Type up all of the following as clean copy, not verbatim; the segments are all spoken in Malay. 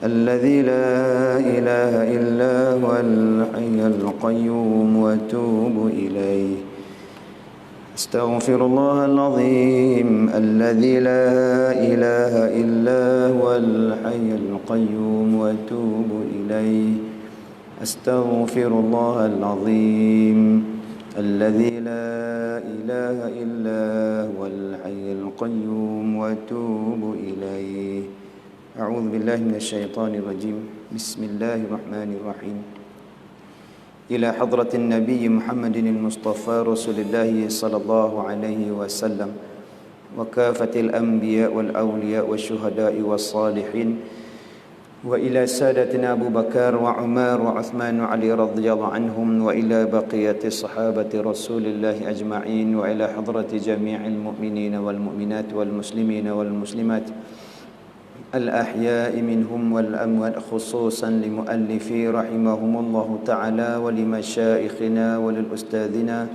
الذي لا إله إلا هو الحي القيوم وأتوب إليه. أستغفر الله العظيم الذي لا إله إلا هو الحي القيوم وأتوب إليه. أستغفر الله العظيم الذي لا إله إلا هو الحي القيوم وأتوب إليه. أعوذ بالله من الشيطان الرجيم. بسم الله الرحمن الرحيم. إلى حضرة النبي محمد المصطفى رسول الله صلى الله عليه وسلم وكافة الأنبياء والأولياء والشهداء والصالحين وإلى سادتنا أبو بكر وعمر وعثمان وعلي رضي الله عنهم وإلى بقية صحابة رسول الله أجمعين وإلى حضرة جميع المؤمنين والمؤمنات والمسلمين والمسلمات الأحياء منهم والأموات، خصوصا لمؤلفي رحمهم الله تعالى ولمشايخنا وللأستاذنا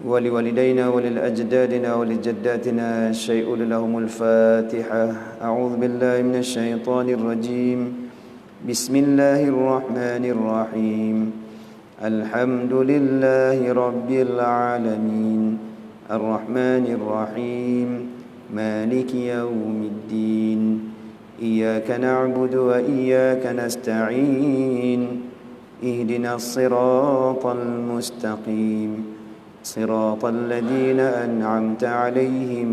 ولوالدينا وللأجدادنا ولجداتنا شيء لهم الفاتحة. أعوذ بالله من الشيطان الرجيم. بسم الله الرحمن الرحيم. الحمد لله رب العالمين الرحمن الرحيم مالك يوم الدين إياك نعبد وإياك نستعين اهدنا الصراط المستقيم صراط الذين أنعمت عليهم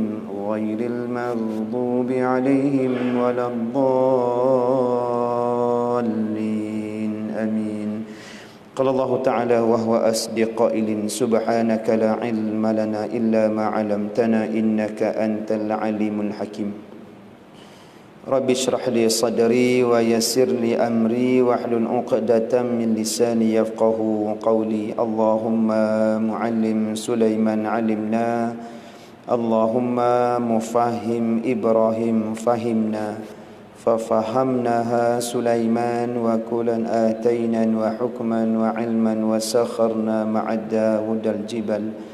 غير المغضوب عليهم ولا الضالين آمين. قال الله تعالى وهو أصدق قائل سبحانك لا علم لنا إلا ما علمتنا إنك أنت العليم الحكيم. رب اشرح لي صدري ويسر لي أمري واحلل عقدة من لساني يفقه قولي. اللهم معلم سليمان علمنا، اللهم مفهم إبراهيم فهمنا، ففهمناها سليمان وكلا آتينا وحكما وعلما وسخرنا مع داود الجبل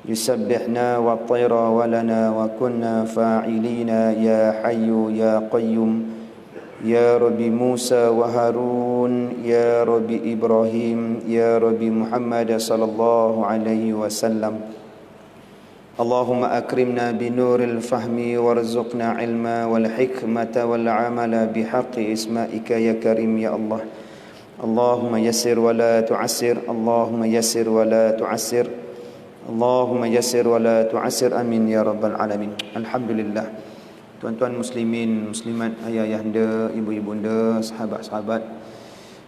يسبحنا والطير ولنا وكنا فاعلين. يا حي يا قيوم يا رب موسى وهارون يا رب إبراهيم يا رب محمد صلى الله عليه وسلم. اللهم أكرمنا بنور الفهم وارزقنا علما والحكمة والعمل بحق اسمائك يا كريم يا الله. اللهم يسر ولا تعسر، اللهم يسر ولا تعسر، Allahumma yassir wa la tu'assir amin ya rabbal alamin. Alhamdulillah. Tuan-tuan muslimin, muslimat, ayah-ayahanda, ibu-ibunda, sahabat-sahabat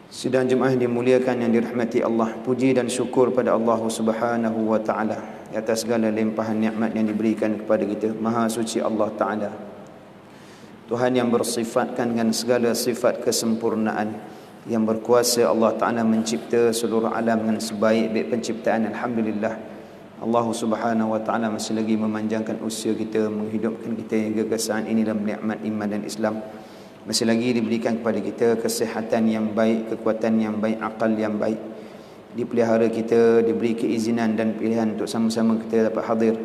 sidang jemaah yang dimuliakan yang dirahmati Allah. Puji dan syukur pada Allah Subhanahu wa taala atas segala limpahan nikmat yang diberikan kepada kita. Maha suci Allah taala. Tuhan yang bersifatkan dengan segala sifat kesempurnaan, yang berkuasa Allah taala mencipta seluruh alam dengan sebaik-baik penciptaan. Alhamdulillah. Allah Subhanahu wa taala masih lagi memanjangkan usia kita, menghidupkan kita hingga ke saat ini dalam nikmat iman dan Islam. Masih lagi diberikan kepada kita kesihatan yang baik, kekuatan yang baik, akal yang baik. Dipelihara kita, diberi keizinan dan pilihan untuk sama-sama kita dapat hadir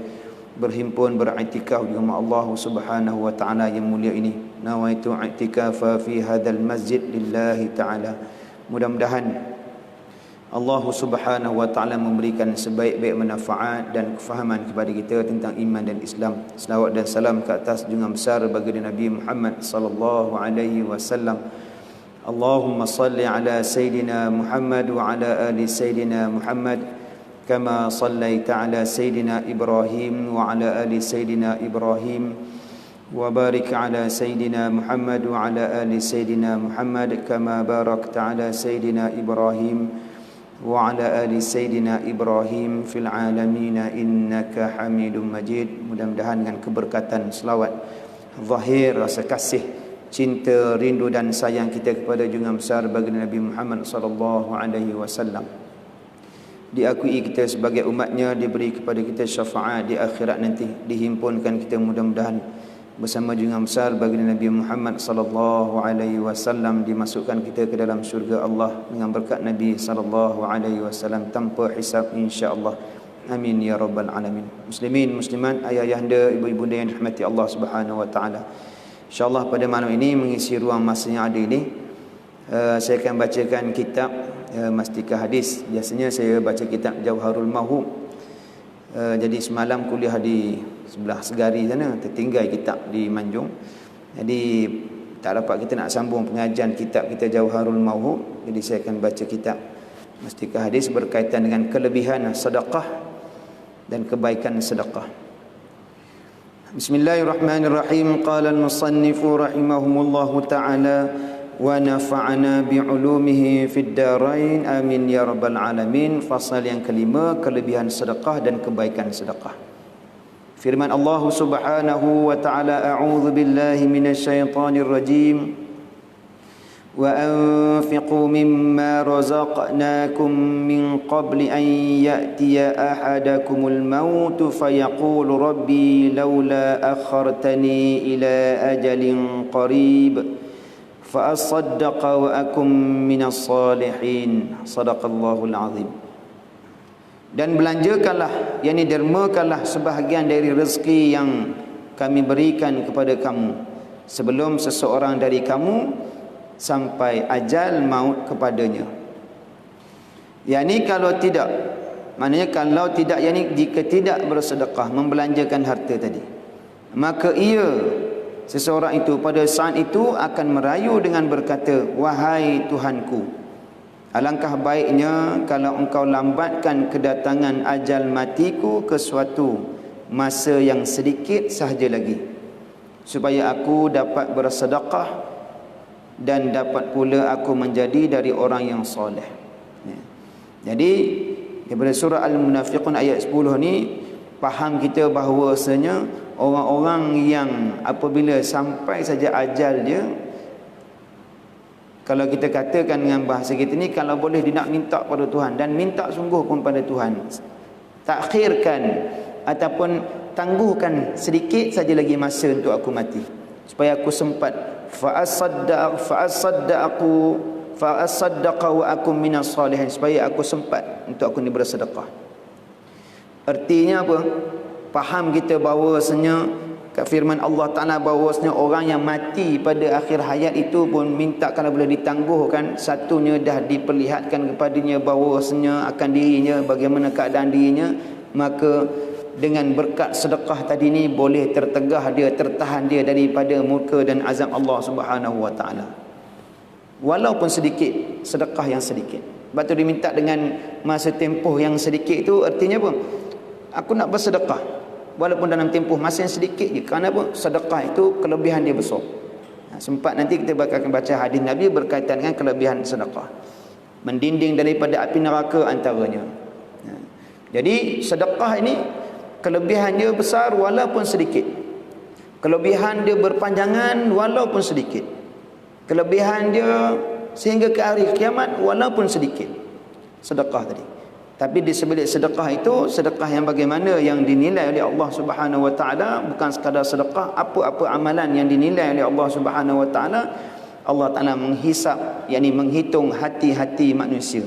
berhimpun beriktikaf di rumah Allah Subhanahu wa taala yang mulia ini. Nawaitu i'tikafa fi hadzal masjid lillahi taala. Mudah-mudahan Allah Subhanahu wa taala memberikan sebaik-baik manfaat dan kefahaman kepada kita tentang iman dan Islam. Selawat dan salam ke atas junjungan besar baginda Nabi Muhammad sallallahu alaihi wasallam. Allahumma salli ala sayidina Muhammad wa ala ali sayidina Muhammad kama sallaita ala sayidina Ibrahim wa ala ali sayidina Ibrahim wa barik ala sayidina Muhammad wa ala ali sayidina Muhammad kama barakta ala sayidina Ibrahim wa ala ali Sayyidina Ibrahim fil alamin innaka Hamidum Majid. Mudah-mudahan dengan keberkatan selawat zahir, rasa kasih, cinta, rindu dan sayang kita kepada junjungan besar baginda Nabi Muhammad sallallahu alaihi wasallam diakui kita sebagai umatnya, diberi kepada kita syafaat di akhirat nanti, dihimpunkan kita mudah-mudahan bersama junjungan besar baginda Nabi Muhammad sallallahu alaihi wasallam, dimasukkan kita ke dalam syurga Allah dengan berkat Nabi sallallahu alaihi wasallam tanpa hisab insya-Allah. Amin ya rabbal alamin. Muslimin, muslimat, ayah-ayahanda, ibu-ibunda yang dirahmati Allah Subhanahu wa taala. InsyaAllah pada malam ini mengisi ruang masa yang ada ini, saya akan bacakan kitab Mastika Hadis. Biasanya saya baca kitab Jauharul Mawhub. Jadi semalam kuliah di sebelah Segari sana, tertinggal kitab di Manjung. Jadi tak dapat kita nak sambung pengajian kitab kita Jauharul Mawhub. Jadi saya akan baca kitab Mastika Hadis berkaitan dengan kelebihan sedekah dan kebaikan sedekah. Bismillahirrahmanirrahim. Qala al-musannifu rahimahumullahu ta'ala wa nafa'ana bi'ulumihi fid darain amin ya rabbal alamin. Fasal yang kelima, kelebihan sedekah dan kebaikan sedekah. Firman Allah Subhanahu wa ta'ala, a'udzu billahi minasyaitonir rajim. Wa anfiqu mimma razaqnakum min qabli an ya'tiya ahadakumul maut fayaqulu rabbi laula akhartani ila ajalin qarib fa asaddaqa wa akum minas salihin. Sadaqallahul azim. Dan belanjakanlah, yakni dermakanlah sebahagian dari rezeki yang kami berikan kepada kamu sebelum seseorang dari kamu sampai ajal maut kepadanya. Yakni kalau tidak, maknanya kalau tidak, yakni jika tidak bersedekah, membelanjakan harta tadi, maka ia, seseorang itu pada saat itu akan merayu dengan berkata, wahai Tuhanku, alangkah baiknya kalau engkau lambatkan kedatangan ajal matiku ke suatu masa yang sedikit sahaja lagi, supaya aku dapat bersedekah dan dapat pula aku menjadi dari orang yang soleh. Jadi daripada surah Al-Munafiqun ayat 10 ni, faham kita bahawasanya orang-orang yang apabila sampai saja ajal dia, kalau kita katakan dengan bahasa kita ni, kalau boleh dia nak minta pada Tuhan, dan minta sungguh pun pada Tuhan, takhirkan ataupun tangguhkan sedikit saja lagi masa untuk aku mati, supaya aku sempat fa'asaddaqa wa akum minas salihin, supaya aku sempat untuk aku ni bersedekah. Artinya apa? Faham kita bahawasanya kat firman Allah Ta'ala bahawasanya orang yang mati pada akhir hayat itu pun minta kalau boleh ditangguhkan. Satunya dah diperlihatkan kepadanya bahawasanya akan dirinya, bagaimana keadaan dirinya, maka dengan berkat sedekah tadi ni boleh tertegah dia, tertahan dia daripada murka dan azab Allah Subhanahu wa ta'ala. Walaupun sedikit, sedekah yang sedikit. Sebab tu diminta dengan masa tempoh yang sedikit itu, artinya apa? Aku nak bersedekah walaupun dalam tempoh masa yang sedikit je. Kerana apa? Sedekah itu kelebihan dia besar. Sempat nanti kita akan baca hadis Nabi berkaitan dengan kelebihan sedekah. Mendinding daripada api neraka antaranya. Jadi sedekah ini kelebihan dia besar walaupun sedikit. Kelebihan dia berpanjangan walaupun sedikit. Kelebihan dia sehingga ke hari kiamat walaupun sedikit. Sedekah tadi. Tapi di sebalik sedekah itu, sedekah yang bagaimana yang dinilai oleh Allah Subhanahu wa taala, bukan sekadar sedekah, apa-apa amalan yang dinilai oleh Allah Subhanahu wa taala, Allah Taala menghisap, yakni menghitung hati-hati manusia.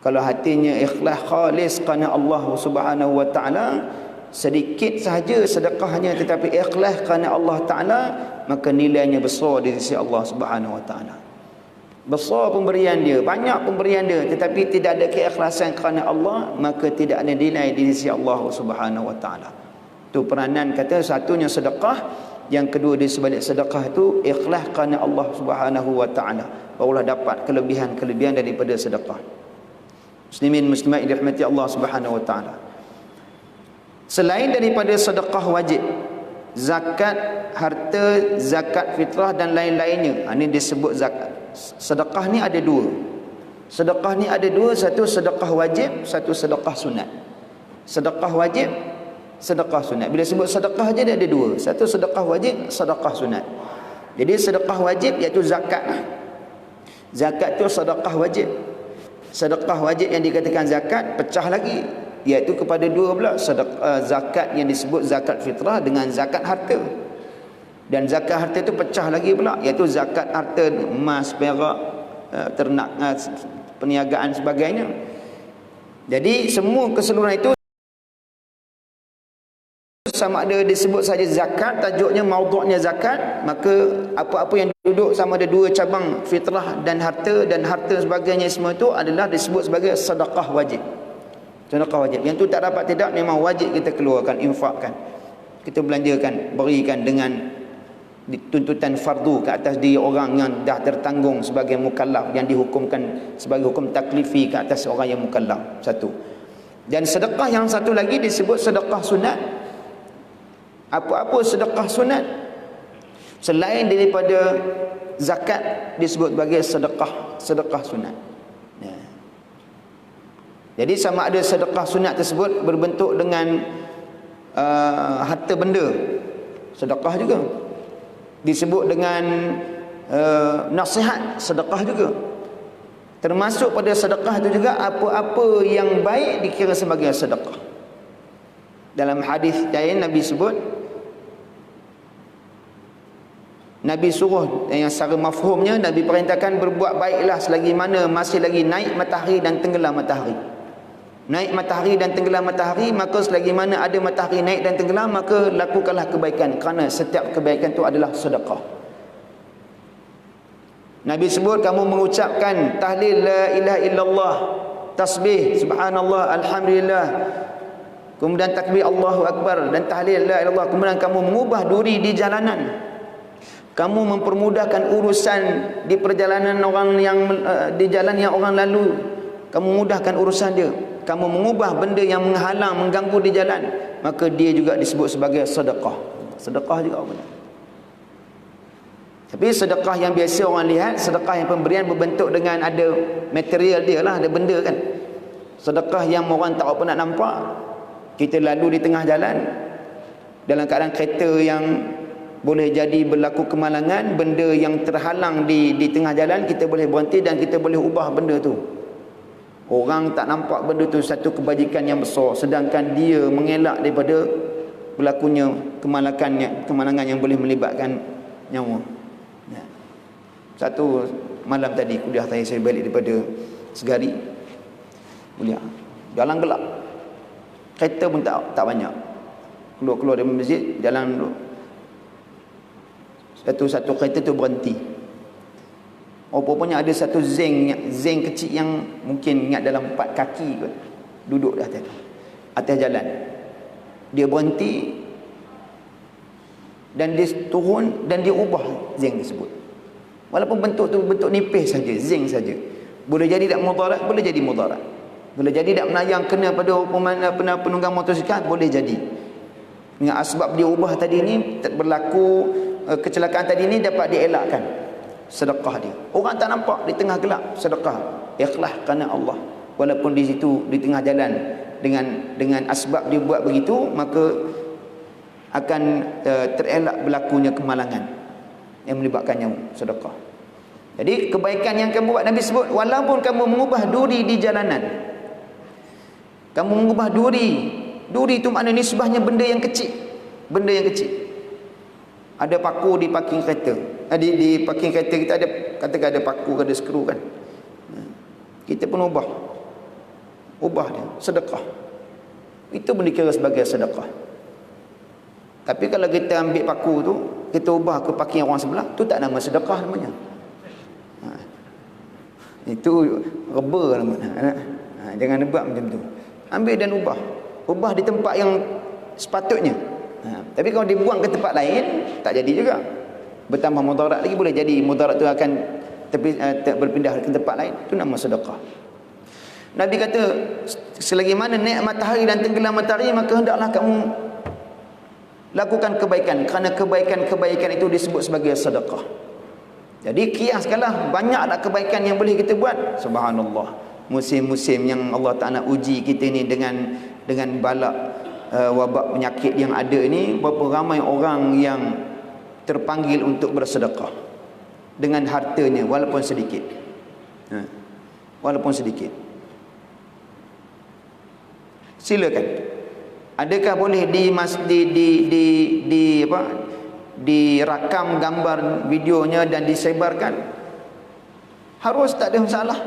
Kalau hatinya ikhlas khalis kerana Allah Subhanahu wa taala, sedikit sahaja sedekahnya tetapi ikhlas kerana Allah Taala, maka nilainya besar di sisi Allah Subhanahu wa taala. Besar pemberian dia, banyak pemberian dia, tetapi tidak ada keikhlasan kerana Allah, maka tidak ada nilai di sisi Allah Subhanahu wa taala. Itu peranan kata satunya sedekah, yang kedua di sebalik sedekah itu ikhlas kerana Allah Subhanahu wa taala, barulah dapat kelebihan-kelebihan daripada sedekah. Muslimin muslimat yang dirahmati Allah Subhanahu wa taala. Selain daripada sedekah wajib, zakat harta, zakat fitrah dan lain-lainnya, ini disebut zakat. Sedekah ni ada dua. Sedekah ni ada dua, satu sedekah wajib, satu sedekah sunat. Sedekah wajib, sedekah sunat. Bila sebut sedekah je dia ada dua. Satu sedekah wajib, sedekah sunat. Jadi sedekah wajib iaitu zakat. Zakat tu sedekah wajib. Sedekah wajib yang dikatakan zakat pecah lagi, iaitu kepada dua pula. Zakat yang disebut zakat fitrah dengan zakat harta. Dan zakat harta itu pecah lagi pula, iaitu zakat harta emas, perak, ternak, perniagaan sebagainya. Jadi semua keseluruhan itu sama ada disebut saja zakat, tajuknya maudhu'nya zakat, maka apa-apa yang duduk sama ada dua cabang fitrah dan harta sebagainya, semua itu adalah disebut sebagai sedekah wajib. Sedekah wajib. Yang tu tak dapat tidak, memang wajib kita keluarkan, infakkan. Kita belanjakan, berikan dengan tuntutan fardu ke atas diri orang yang dah tertanggung sebagai mukallaf, yang dihukumkan sebagai hukum taklifi ke atas orang yang mukallaf. Satu. Dan sedekah yang satu lagi disebut sedekah sunat. Apa-apa sedekah sunat selain daripada zakat disebut sebagai sedekah sunat. Ya. Jadi sama ada sedekah sunat tersebut berbentuk dengan harta benda, sedekah juga. Disebut dengan nasihat, sedekah juga. Termasuk pada sedekah itu juga apa-apa yang baik dikira sebagai sedekah. Dalam hadis lain Nabi sebut, Nabi suruh yang secara mafhumnya, Nabi perintahkan berbuat baiklah selagi mana masih lagi naik matahari dan tenggelam matahari. Naik matahari dan tenggelam matahari, maka selagi mana ada matahari naik dan tenggelam, maka lakukanlah kebaikan, kerana setiap kebaikan itu adalah sedekah. Nabi sebut kamu mengucapkan tahlil la ilaha illallah, tasbih subhanallah, alhamdulillah, kemudian takbir Allahu akbar dan tahlil la ilaha illallah, kemudian kamu mengubah duri di jalanan, kamu mempermudahkan urusan di perjalanan orang yang di jalan yang orang lalu, kamu mudahkan urusan dia, kamu mengubah benda yang menghalang, mengganggu di jalan, maka dia juga disebut sebagai sedekah. Sedekah juga benar. Tapi sedekah yang biasa orang lihat, sedekah yang pemberian berbentuk dengan ada material dia lah, ada benda kan. Sedekah yang orang tak apa nak nampak, kita lalu di tengah jalan dalam keadaan kereta yang boleh jadi berlaku kemalangan, benda yang terhalang di tengah jalan, kita boleh berhenti dan kita boleh ubah benda tu. Orang tak nampak benda tu satu kebajikan yang besar, sedangkan dia mengelak daripada berlakunya kemalangan yang boleh melibatkan nyawa. Satu malam tadi kuliah saya balik daripada Segari, kuliah jalan gelap, kereta pun tak banyak, keluar dari masjid jalan dulu. Satu kereta tu berhenti. Rupanya ada satu zeng kecil yang mungkin ingat dalam 4 kaki kot, duduk di atas jalan. Dia berhenti dan dia turun dan dia ubah zeng tersebut. Walaupun bentuk tu bentuk nipis saja, zeng saja. Boleh jadi tak mudarat, boleh jadi mudarat. Boleh jadi tak menayang kena pada penunggang motosikal, boleh jadi. Dengan asbab dia ubah tadi ni, berlaku kecelakaan tadi ni dapat dielakkan. Sedekah dia. Orang tak nampak di tengah gelap, sedekah. Ikhlas kerana Allah. Walaupun di situ di tengah jalan dengan asbab dia buat begitu, maka akan terelak berlakunya kemalangan yang melibatkan nyawa, sedekah. Jadi kebaikan yang kamu buat, Nabi sebut, walaupun kamu mengubah duri di jalanan, kamu mengubah duri itu makna nisbahnya benda yang kecil, benda yang kecil. Ada paku di parking kereta, di parking kereta kita ada, katakan ada paku, ada skru kan, kita pun ubah dia, sedekah. Itu pun dikira sebagai sedekah. Tapi kalau kita ambil paku tu, kita ubah ke parking orang sebelah, tu tak nama sedekah namanya. Itu reba namanya. Jangan buat macam tu. Ambil dan ubah di tempat yang sepatutnya. Tapi kalau dibuang ke tempat lain, tak jadi juga. Bertambah mudarat lagi, boleh jadi mudarat tu akan berpindah ke tempat lain. Itu nama sedekah. Nabi kata, selagi mana naik matahari dan tenggelam matahari, maka hendaklah kamu lakukan kebaikan, kerana kebaikan-kebaikan itu disebut sebagai sedekah. Jadi kiaskanlah, banyaklah kebaikan yang boleh kita buat. Subhanallah, musim-musim yang Allah Ta'ala uji kita ni dengan balak wabak penyakit yang ada ini, berapa ramai orang yang terpanggil untuk bersedekah dengan hartanya, walaupun sedikit. Walaupun sedikit. Silakan. Adakah boleh dirakam gambar videonya dan disebarkan? Harus, tak ada masalah.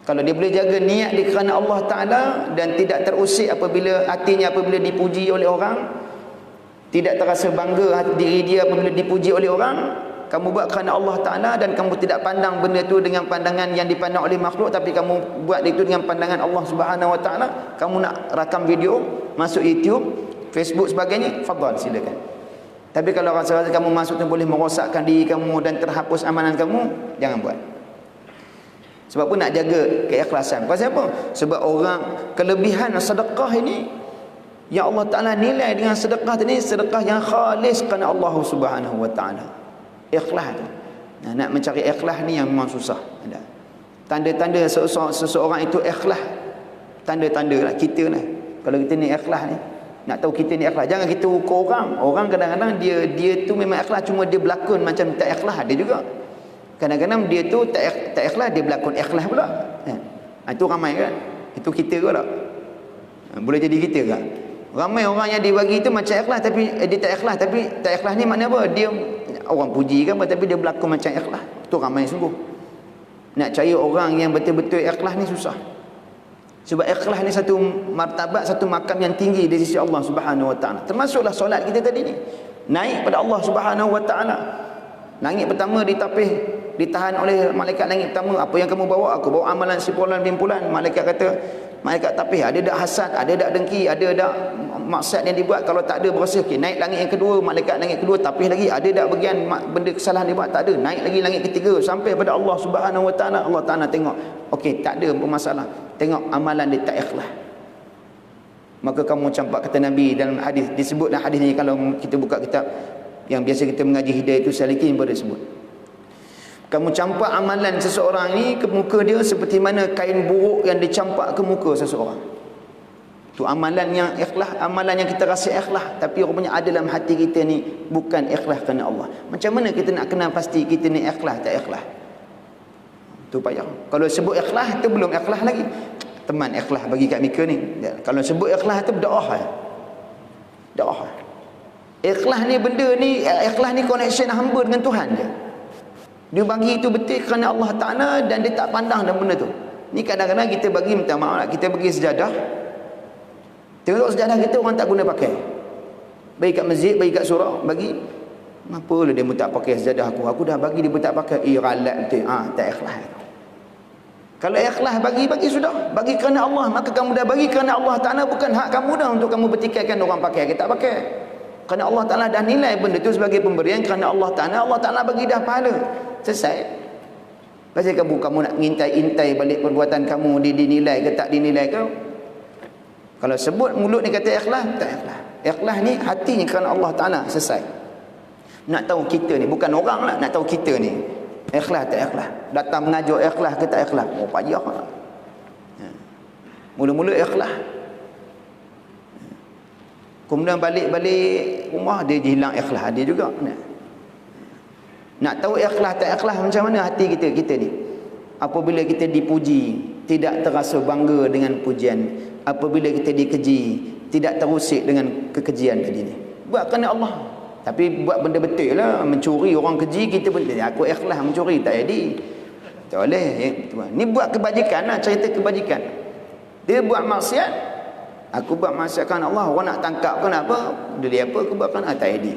Kalau dia boleh jaga niat dia kerana Allah Ta'ala dan tidak terusik apabila hatinya apabila dipuji oleh orang, Tidak terasa bangga hati diri dia apabila dipuji oleh orang. Kamu buat kerana Allah Ta'ala dan kamu tidak pandang benda itu dengan pandangan yang dipandang oleh makhluk, tapi kamu buat itu dengan pandangan Allah Subhanahu Wa Ta'ala. Kamu nak rakam video, masuk YouTube, Facebook sebagainya, fadhal, silakan. Tapi kalau rasa-rasa kamu masuk tu boleh merosakkan diri kamu dan terhapus amalan kamu, jangan buat. Sebab pun nak jaga keikhlasan. Pasal apa? Sebab orang kelebihan sedekah ini, yang Allah Ta'ala nilai dengan sedekah tadi, sedekah yang khalis kerana Allah Subhanahu Wa Ta'ala. Ikhlas tu. Nak mencari ikhlas ni yang memang susah. Tanda-tanda seseorang itu ikhlas, tanda-tanda lah kita ni. Kalau kita ni ikhlas ni, nak tahu kita ni ikhlas, jangan kita ukur orang. Orang kadang-kadang dia tu memang ikhlas, cuma dia berlakon macam tak ikhlas ada juga. Kadang-kadang dia tu tak ikhlas, dia berlakon ikhlas pula. Itu ramai kan? Itu kita ke tak? Boleh jadi kita ke? Ramai orang yang dibagi itu macam ikhlas tapi dia tak ikhlas. Tapi tak ikhlas ni makna apa? Dia orang puji kan, tapi dia berlakon macam ikhlas. Itu ramai sungguh. Nak cari orang yang betul-betul ikhlas ni susah. Sebab ikhlas ni satu martabat, satu makam yang tinggi di sisi Allah Subhanahu Wa Ta'ala. Termasuklah solat kita tadi ni, naik pada Allah Subhanahu Wa Ta'ala. Langit pertama ditahan oleh malaikat langit pertama. Apa yang kamu bawa? Aku bawa amalan simpulan bimpulan. Malaikat kata, malaikat tapih, ada tak hasad, ada tak dengki, ada tak maksud yang dibuat? Kalau tak ada, berasa okay. Naik langit yang kedua, malaikat langit kedua tapih lagi, ada tak bagian benda kesalahan dibuat? Tak ada. Naik lagi langit ketiga sampai pada Allah Subhanahu Wa Ta'ala. Allah Ta'ala tengok, okey, tak ada masalah. Tengok amalan dia tak ikhlas. Maka kamu campak, kata Nabi dalam hadis, disebutlah hadis ni kalau kita buka kitab yang biasa kita mengaji hidayah itu salikin pada sebut. Kamu campak amalan seseorang ni ke muka dia seperti mana kain buruk yang dicampak ke muka seseorang. Tu amalan yang ikhlas, amalan yang kita rasa ikhlas, tapi rupanya ada dalam hati kita ni bukan ikhlas kerana Allah. Macam mana kita nak kenal pasti kita ni ikhlas tak ikhlas? Tu payah. Kalau sebut ikhlas tu belum ikhlas lagi. Teman ikhlas bagi kat Mika ni. Kalau sebut ikhlas tu doa. Doa. Ikhlas ni benda ni, ikhlas ni connection hamba dengan Tuhan dia. Dia bagi itu betul kerana Allah Ta'ala dan dia tak pandang dalam benda tu. Ni kadang-kadang kita bagi, minta maaf lah, kita bagi sejadah. Tengok sejadah kita orang tak guna pakai. Bagi kat masjid, bagi kat surau, bagi. Apalah dia pun tak pakai sejadah aku. Aku dah bagi dia pun tak pakai. Ralat betul. Tak ikhlas. Kalau ikhlas bagi sudah. Bagi kerana Allah. Maka kamu dah bagi kerana Allah Ta'ala. Bukan hak kamu dah untuk kamu bertikaikan orang pakai ke tak pakai. Kerana Allah Ta'ala dah nilai benda itu sebagai pemberian. Kerana Allah Ta'ala bagi dah pahala. Selesai. Pasal kamu nak ngintai-intai balik perbuatan kamu dinilai ke tak dinilai ke. Kalau sebut mulut ni kata ikhlas, tak ikhlas. Ikhlas ni hati ni kerana Allah Ta'ala. Selesai. Nak tahu kita ni, bukan orang lah, nak tahu kita ni ikhlas tak ikhlas. Datang mengajar ikhlas ke tak ikhlas. Oh payah lah. Mula-mula ikhlas, kemudian balik rumah dia hilang ikhlas dia juga. Nak tahu ikhlas tak ikhlas macam mana hati kita ni. Apabila kita dipuji, tidak terasa bangga dengan pujian. Apabila kita dikeji, tidak terusik dengan kekejian tadi ni. Buat kerana Allah. Tapi buat benda betul lah. Mencuri orang keji, kita pun aku ikhlas mencuri, tak jadi. Tak boleh. Ni buat kebajikan lah, cerita kebajikan. Dia buat maksiat, aku buat maksiat kerana Allah. Orang nak tangkap ke nak apa, dia apa, aku buat kerana tak jadi.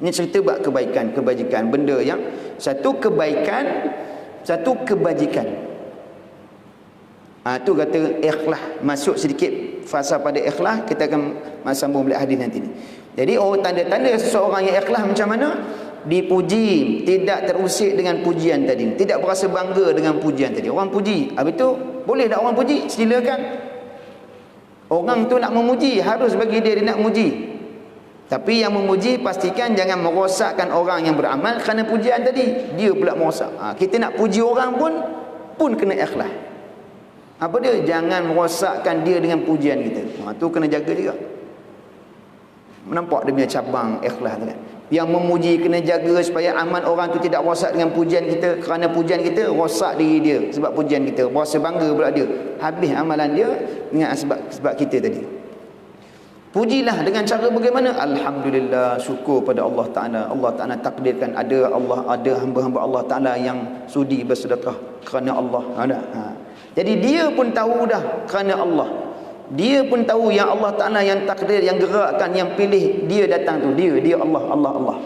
Ini cerita buat kebajikan. Benda yang satu kebaikan, satu kebajikan. Tu kata ikhlas. Masuk sedikit fasa pada ikhlas. Kita akan sambung balik hadis nanti ni. Jadi tanda-tanda seseorang yang ikhlas macam mana? Dipuji, tidak terusik dengan pujian tadi. Tidak berasa bangga dengan pujian tadi. Orang puji, habis tu boleh tak orang puji? Silakan. Orang tu nak memuji, harus bagi dia nak memuji. Tapi yang memuji pastikan jangan merosakkan orang yang beramal kerana pujian tadi. Dia pula merosak. Kita nak puji orang pun kena ikhlas. Apa dia? Jangan merosakkan dia dengan pujian kita. Tu kena jaga juga. Nampak dia punya cabang ikhlas tu kan. Yang memuji kena jaga supaya amal orang tu tidak rosak dengan pujian kita. Kerana pujian kita rosak diri dia sebab pujian kita. Berasa bangga pula dia. Habis amalan dia dengan sebab kita tadi. Pujilah dengan cara bagaimana? Alhamdulillah, syukur pada Allah Ta'ala. Allah Ta'ala takdirkan ada hamba-hamba Allah Ta'ala yang sudi bersedekah kerana Allah. Jadi dia pun tahu dah kerana Allah. Dia pun tahu yang Allah Ta'ala yang takdir, yang gerakkan, yang pilih dia datang tu. Dia Allah.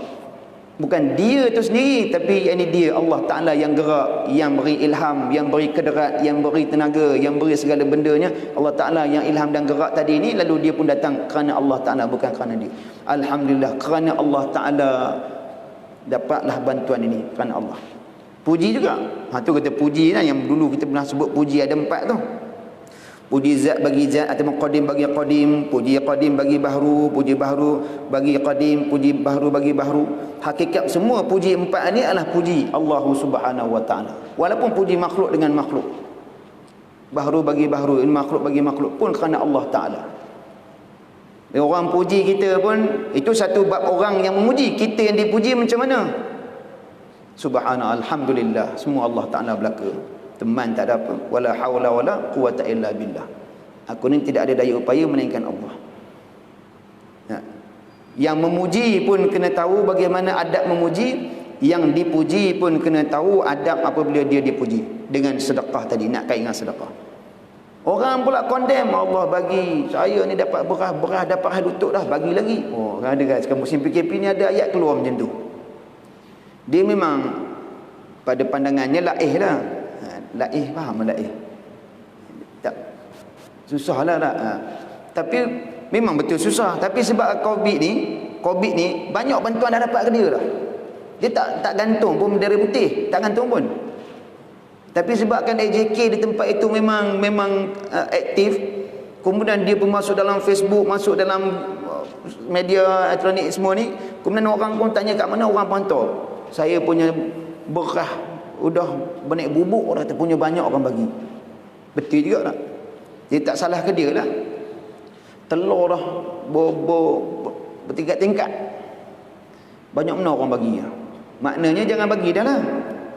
Bukan dia tu sendiri, tapi ini dia Allah Ta'ala yang gerak, yang beri ilham, yang beri kederat, yang beri tenaga, yang beri segala bendanya. Allah Ta'ala yang ilham dan gerak tadi ni, lalu dia pun datang kerana Allah Ta'ala, bukan kerana dia. Alhamdulillah, kerana Allah Ta'ala dapatlah bantuan ini, kerana Allah. Puji juga. Tu kata puji lah, yang dulu kita pernah sebut puji ada 4 tu. Puji zat bagi zat atau qadim bagi qadim, puji qadim bagi bahru, puji bahru bagi qadim, puji bahru bagi bahru. Hakikat semua puji 4 ni adalah puji Allah Subhanahu wa taala. Walaupun puji makhluk dengan makhluk. Bahru bagi bahru, makhluk bagi makhluk pun kerana Allah Taala. Orang puji kita pun itu satu bab orang yang memuji, kita yang dipuji macam mana? Subhanallah, alhamdulillah, semua Allah Taala belaka. Teman tak ada apa, wala haula wala quwata illa billah. Aku ni tidak ada daya upaya melainkan Allah. Yang memuji pun kena tahu bagaimana adab memuji, yang dipuji pun kena tahu adab apabila dia dipuji. Dengan sedekah tadi, nak kait dengan sedekah. Orang pula condemn, Allah bagi saya ni dapat beras dapat hal lutut dah, bagi lagi. Oh, ada kan sekarang musim PKP ni ada ayat keluar macam tu. Dia memang pada pandangannya laih lah. Laih, faham laih? Tak susah lah tak? Tapi memang betul susah. Tapi sebab COVID ni banyak bantuan dah dapat ke dia dah. Dia tak gantung pun dari putih, tak gantung pun. Tapi sebabkan AJK di tempat itu memang aktif, kemudian dia pun masuk dalam Facebook, masuk dalam media elektronik semua ni, kemudian orang pun tanya kat mana orang pantau. Saya punya beras udah benik bubuk, orang kata punya banyak orang bagi. Betul juga tak? Dia tak salah ke dia lah. Telur dah bertingkat-tingkat. Banyak mana orang bagi. Maknanya jangan bagi dah lah.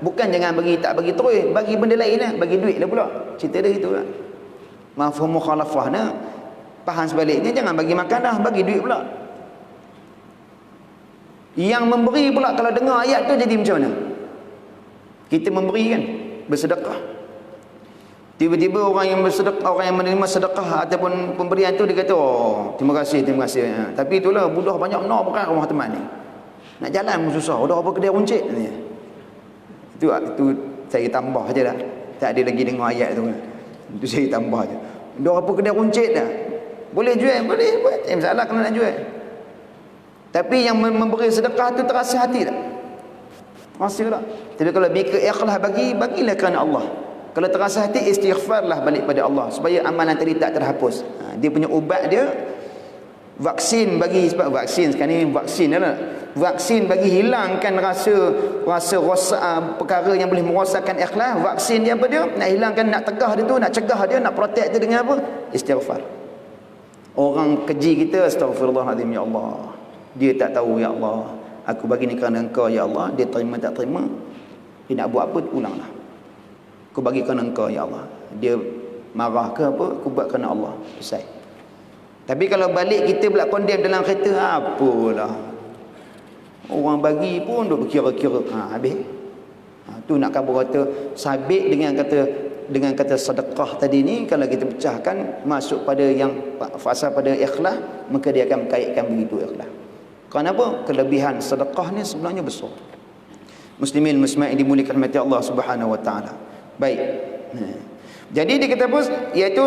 Bukan jangan bagi, tak bagi terus, bagi benda lain lah, bagi duit lah pula. Cerita dia gitu lah. Mafhum mukhalafah nah. Faham sebaliknya, jangan bagi makan dah, bagi duit pula. Yang memberi pula kalau dengar ayat tu jadi macam mana? Kita memberi kan, bersedekah. Tiba-tiba orang yang bersedekah, orang yang menerima sedekah ataupun pemberian tu dia kata, oh, terima kasih. Tapi itulah budak banyak benar bukan rumah teman ni. Nak jalan pun susah, udah apa kedai runcit ni. Itu saya tambah aja dah. Tak ada lagi dengar ayat tu. Itu saya tambah aja. Udah apa kedai runcit dah. Boleh jual, boleh buat. Masalah kena nak jual. Tapi yang memberi sedekah tu terasa hati tak? Terasa tak? Tapi kalau ikhlas bagilah kerana Allah. Kalau terasa hati, istighfarlah balik pada Allah supaya amalan tadi tak terhapus. Dia punya ubat dia vaksin bagi, sebab vaksin sekarang ni vaksin lah. Vaksin bagi hilangkan rasa perkara yang boleh merosakkan ikhlas. Vaksin dia apa dia? Nak hilangkan, nak tegah dia tu, nak cegah dia, nak protect dia dengan apa? Istighfar. Orang keji kita, astagfirullahaladzim, ya Allah, dia tak tahu, ya Allah, aku bagi ni kerana engkau, ya Allah. Dia terima tak terima, dia nak buat apa, ulanglah. Aku bagi kerana engkau, ya Allah. Dia marah ke apa, aku buat kerana Allah. Selesai. Tapi kalau balik kita pula condemn dalam kereta, apalah, orang bagi pun duk berkira-kira, habis. Tu nak khabar kata sabit dengan kata sedekah tadi ni, kalau kita pecahkan masuk pada yang fasa pada ikhlas, maka dia akan kaitkan begitu ikhlas. Kenapa? Kelebihan sedekah ni sebenarnya besar. Muslimin muslimat yang dimuliakan rahmat Allah Subhanahu wa taala. Baik. Jadi dia kata apa? Iaitu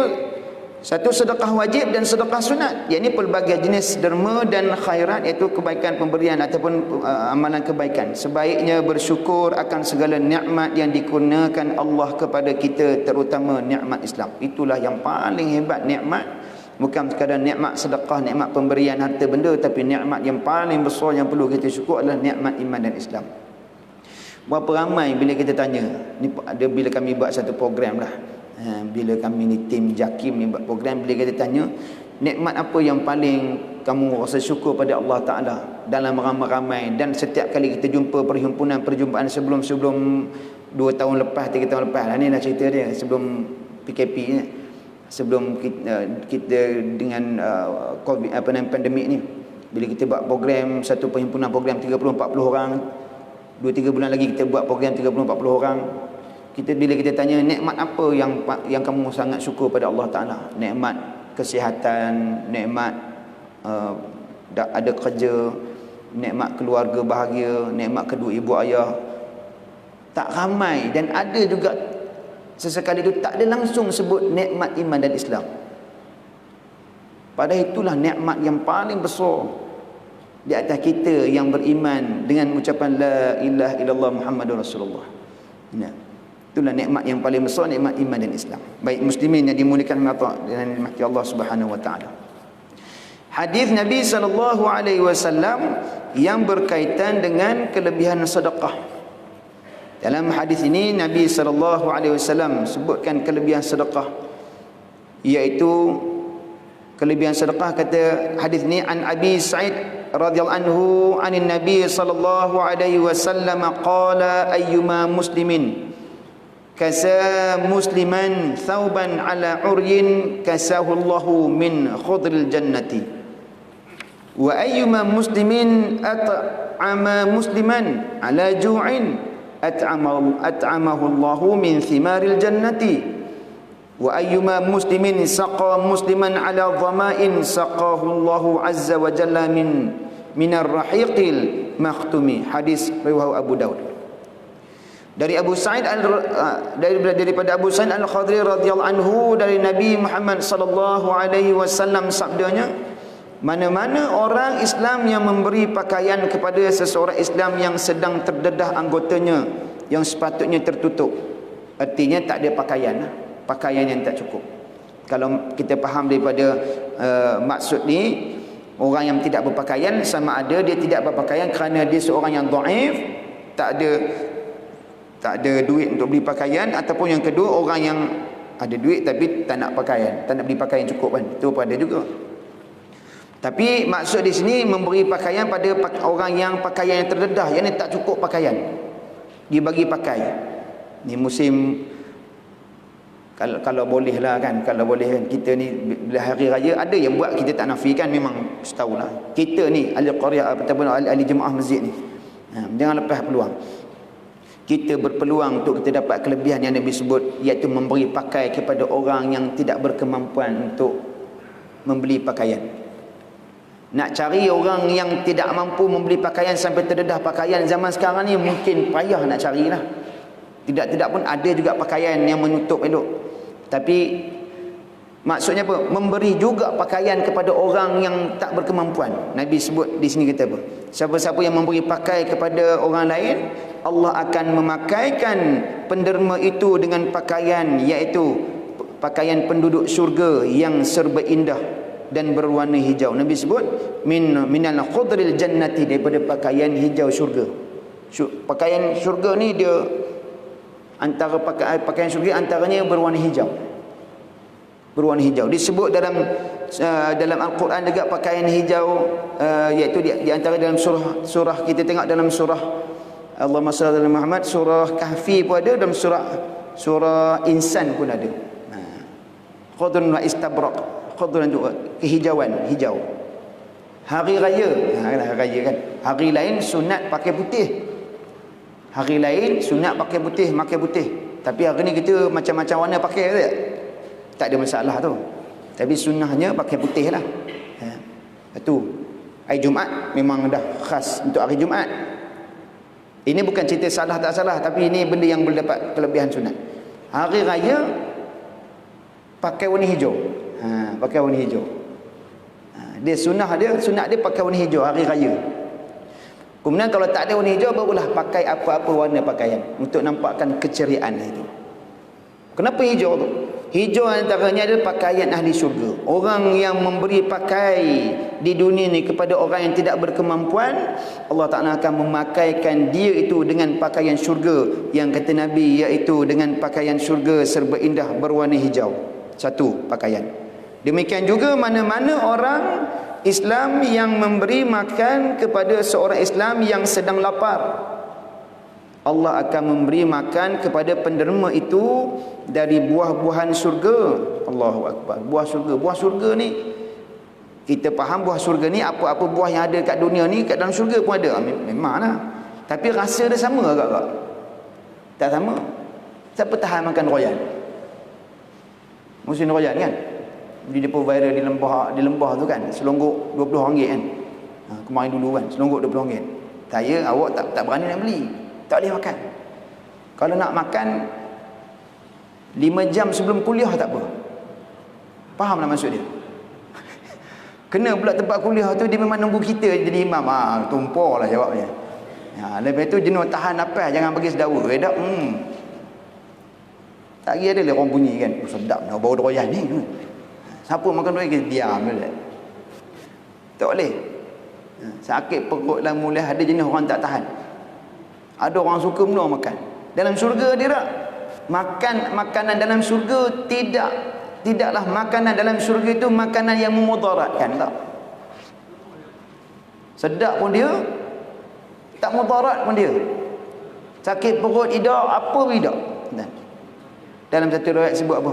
satu sedekah wajib dan sedekah sunat, yakni pelbagai jenis derma dan khairat, iaitu kebaikan pemberian ataupun amalan kebaikan. Sebaiknya bersyukur akan segala nikmat yang dikurniakan Allah kepada kita, terutama nikmat Islam. Itulah yang paling hebat nikmat. Bukan sekadar nikmat sedekah, nikmat pemberian harta benda, tapi nikmat yang paling besar yang perlu kita syukur adalah nikmat iman dan Islam. Berapa ramai bila kita tanya, ni ada bila kami buat satu program lah, bila kami ni tim JAKIM ni buat program, bila kita tanya nikmat apa yang paling kamu rasa syukur pada Allah Ta'ala dalam ramai-ramai, dan setiap kali kita jumpa perjumpaan sebelum 2 tahun lepas, 3 tahun lepas lah, ni lah cerita dia sebelum PKP ni, sebelum kita dengan COVID, pandemik ni, bila kita buat program, satu perhimpunan program 30-40 orang, 2-3 bulan lagi kita buat program 30-40 orang. Bila kita tanya nikmat apa yang kamu sangat syukur pada Allah Ta'ala, nikmat kesihatan, nikmat ada kerja, nikmat keluarga bahagia, nikmat kedua ibu ayah. Tak ramai, dan ada juga sesekali itu tak ada langsung sebut nikmat iman dan Islam. Padahal itulah nikmat yang paling besar di atas kita yang beriman dengan ucapan la ilaha illallah Muhammadur Rasulullah. Nah, itulah nikmat yang paling besar, nikmat iman dan Islam. Baik muslimin yang dimuliakan dengan rahmat Allah Subhanahu wa taala. Hadis Nabi sallallahu alaihi wasallam yang berkaitan dengan kelebihan sedekah. Dalam hadis ini Nabi sallallahu alaihi wasallam sebutkan kelebihan sedekah, iaitu kelebihan sedekah. Kata hadis ini, an Abi Sa'id radhiyallahu anhu anin Nabi sallallahu alaihi wasallam qala ayyuma muslimin kasa musliman thawban ala uryin kasahu Allahu min khudril jannati wa ayyuma muslimin at'ama musliman ala ju'in at'amahu Allahu min thimaril jannati wa ayyuma muslimin saqa musliman ala dhama'in saqahu Allahu azza wa jalla minar rahiqil makhtumi. Hadis riwayat Abu Daud. Dari Abu Sa'id daripada Abu Sa'id Al-Khudri radhiyallahu anhu, dari Nabi Muhammad sallallahu alaihi wasallam sabdanya, mana-mana orang Islam yang memberi pakaian kepada seseorang Islam yang sedang terdedah anggotanya yang sepatutnya tertutup, artinya tak ada pakaian yang tak cukup. Kalau kita faham daripada maksud ni, orang yang tidak berpakaian, sama ada dia tidak berpakaian kerana dia seorang yang dhaif, tak ada duit untuk beli pakaian, ataupun yang kedua, orang yang ada duit tapi tak nak pakaian, tak nak beli pakaian cukup kan, itu pun ada juga. Tapi maksud di sini memberi pakaian pada orang yang pakaian yang terdedah, yang tak cukup pakaian, dibagi pakai. Ni musim, kalau boleh lah kan, kalau boleh kan, kita ni bila hari raya ada yang buat, kita tak nafikan, memang setahu lah. Kita ni ahli qaryah ataupun ahli jemaah masjid ni, jangan lepas peluang. Kita berpeluang untuk kita dapat kelebihan yang Nabi sebut, iaitu memberi pakai kepada orang yang tidak berkemampuan untuk membeli pakaian. Nak cari orang yang tidak mampu membeli pakaian sampai terdedah pakaian zaman sekarang ni mungkin payah nak carilah. Tidak pun ada juga pakaian yang menutup elok. Tapi maksudnya apa? Memberi juga pakaian kepada orang yang tak berkemampuan. Nabi sebut di sini kata apa? Siapa-siapa yang memberi pakai kepada orang lain, Allah akan memakaikan penderma itu dengan pakaian, iaitu pakaian penduduk syurga yang serba indah dan berwarna hijau. Nabi sebut minal khudril jannati, daripada pakaian hijau syurga. Pakaian syurga ni dia antara pakaian syurga antaranya berwarna hijau. Berwarna hijau disebut dalam Al-Quran juga pakaian hijau, iaitu di antara dalam surah kita tengok dalam surah Allahumma salli ala Muhammad, surah Kahfi pun ada, dalam surah Insan pun ada. Khudrun wa istabraq, khudran tu kehijauan, hijau. Hari raya, hari raya kan, hari lain sunat pakai putih, hari lain sunat pakai putih. Tapi hari ni kita macam-macam warna pakai tak ada masalah tu. Tapi sunnahnya pakai putih lah. Itu hari Jumaat memang dah khas untuk hari Jumaat. Ini bukan cerita salah tak salah, tapi ini benda yang boleh dapat kelebihan sunat. Hari raya pakai warna hijau. Pakai warna hijau. Dia sunat dia pakai warna hijau hari raya. Kemudian kalau tak ada warna hijau, barulah pakai apa-apa warna pakaian untuk nampakkan keceriaan itu. Kenapa hijau tu? Hijau antaranya adalah pakaian ahli syurga. Orang yang memberi pakai di dunia ni kepada orang yang tidak berkemampuan, Allah Ta'ala akan memakaikan dia itu dengan pakaian syurga, yang kata Nabi, iaitu dengan pakaian syurga serba indah berwarna hijau. Satu pakaian. Demikian juga mana-mana orang Islam yang memberi makan kepada seorang Islam yang sedang lapar, Allah akan memberi makan kepada penderma itu dari buah-buahan syurga. Allahu Akbar. Buah syurga ni, kita faham buah syurga ni apa-apa buah yang ada kat dunia ni, kat dalam syurga pun ada. Memanglah. Tapi rasa dia sama agak-agak? Tak sama. Siapa tahan makan royan? Musim royan kan? Dia pun viral di lembah tu kan, selonggok RM20 kan. Kemarin dulu kan, selonggok RM20. Saya, awak tak berani nak beli. Tak boleh makan. Kalau nak makan 5 jam sebelum kuliah tak apa. Faham tak maksud dia? Kena pula tempat kuliah tu dia memang nunggu kita jadi imam. Tumpah lah jawabnya. Lepas tu jenuh tahan nafas, jangan bagi sedawa. Dah tak kira dia orang bunyi kan. Sedap nak bau doyan ni. Siapa makan doyan kita diam je. Tak boleh. Sakit perut lah mulai ada jenis orang tak tahan. Ada orang suka menua makan. Dalam syurga dia tak. Makanan dalam syurga tidaklah makanan dalam syurga itu makanan yang memudaratkan, tak. Sedap pun dia, tak mudarat pun dia. Sakit perut tidak, apa pun tidak. Dalam satu riwayat sebut apa?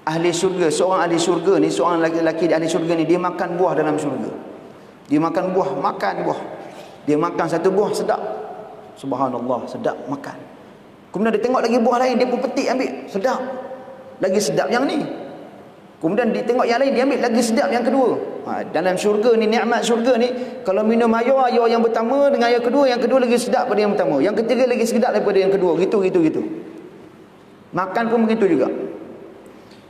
Ahli syurga, seorang ahli syurga ni, seorang lelaki ahli syurga ni, dia makan buah dalam syurga. Dia makan buah. Dia makan satu buah sedap. Subhanallah, sedap makan. Kemudian dia tengok lagi buah lain, dia pun petik ambil, sedap. Lagi sedap yang ni. Kemudian dia tengok yang lain, dia ambil lagi sedap yang kedua. Dalam syurga ni, nikmat syurga ni, kalau minum air yang pertama dengan air kedua, yang kedua lagi sedap daripada yang pertama, yang ketiga lagi sedap daripada yang kedua. Gitu. Makan pun begitu juga.